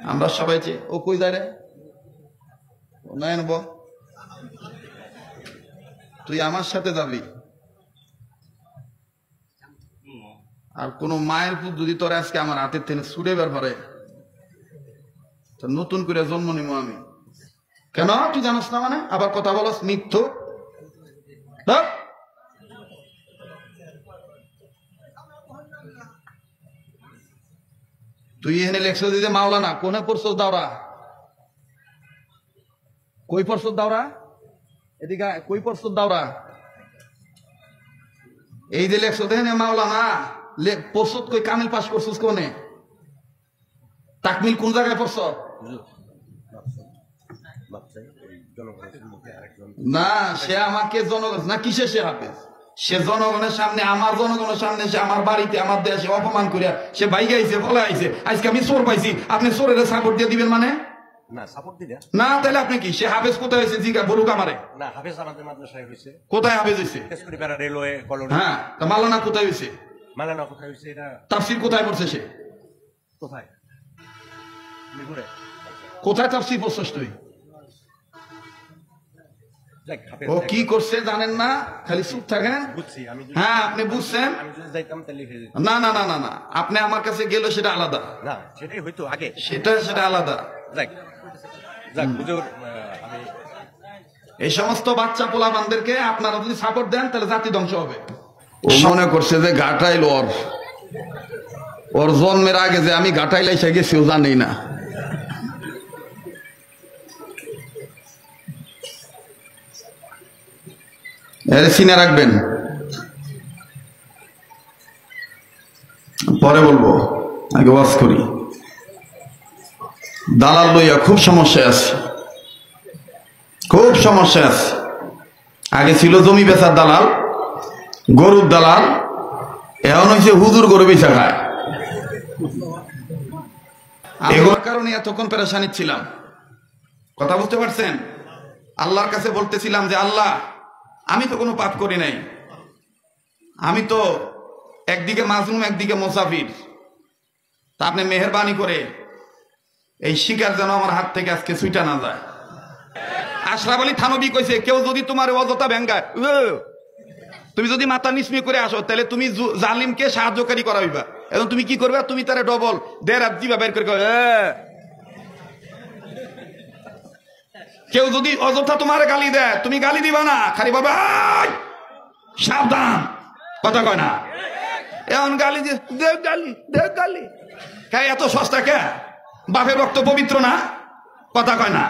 আমরা সবাই ও কই যায় রে নয়ন ব তুই আমার সাথে যাবি আর কোন মায়ের পুত যদি তোর আজকে আমার হাতের থেকে ছুড়ে বের করে তো নতুন করে জন্ম নিব আমি কেন তুই জানাস না মানে আবার কথা বলস মিথ্য তুই এখানে লেকচার দিতে মাওলানা কোনে পড়ছস দাওরা কই পড়ছস দাওরা এদিকে কই পড়ছস দাওরা এই যে লেকচার দেন মাওলানা পড়ছস কই কামিল পাস করছস কোনে তাকমিল কোন জায়গায় পড়ছ না সে আমাকে জনগণ না কিসে সে হাফেজ সে জনগণের সামনে আমার জনগণের সামনে সে আমার বাড়িতে আমার দেশে অপমান করিয়া সে বাইকে আইছে ফলে আইছে আজকে আমি চোর পাইছি আপনি চোরের সাপোর্ট দিয়ে দিবেন মানে না সাপোর্ট দিলে না তাহলে আপনি কি সে হাফেজ কোথায় হয়েছে জিগা বলুক আমারে না হাফেজ আমাদের মাদ্রাসায় হয়েছে কোথায় হাফেজ হয়েছে কেশপুরীপাড়া রেলওয়ে কলোনি হ্যাঁ তা মাওলানা কোথায় হয়েছে মালানা কোথায় হয়েছে এটা তাফসীর কোথায় পড়ছে সে কোথায় মিরপুরে কোথায় তাফসীর পড়ছস তুই ও কি করছে জানেন না খালি চুপ থাকেন হ্যাঁ আপনি বুঝছেন না না না না না আপনি আমার কাছে গেলে সেটা আলাদা না সেটাই হয়তো আগে সেটা আলাদা এই সমস্ত বাচ্চা পোলাপানদেরকে আপনারা যদি সাপোর্ট দেন তাহলে জাতি ধ্বংস হবে ও মনে করছে যে ঘাটাইল ওর জন্মের আগে যে আমি ঘাটাইল এসে গেছি ও জানি না চিনে রাখবেন পরে বলবো আগে ওয়াজ করি দালাল লইয়া খুব সমস্যায় আছে খুব সমস্যা আছে আগে ছিল জমি বেচার দালাল গরুর দালাল এখন হয়েছে হুজুর গরু বেচা খায় এগুলোর কারণে এতক্ষণ পেরেশানি ছিলাম কথা বুঝতে পারছেন আল্লাহর কাছে বলতেছিলাম যে আল্লাহ আমি তো কোনো পাপ করি নাই আমি তো একদিকে মাজলুম একদিকে মুসাফির তা আপনি মেহেরবানি করে এই শিকার যেন আমার হাত থেকে আজকে ছুটা না যায় আশরাফ আলী থানবী কইছে কেউ যদি তোমার অযথা ভেঙ্গায় তুমি যদি মাথা নিচমি করে আসো তাহলে তুমি জালিমকে সাহায্যকারী করাইবা এখন তুমি কি করবে তুমি তারে ডবল দেড় হাত দিবা বের করে কেউ যদি অযথা তোমার গালি দেয় তুমি গালি দিবা না খালি বাবা সাবধান কথা কয় না এখন গালি দেখ গালি এত সস্তা কে বাপের রক্ত পবিত্র না কথা কয় না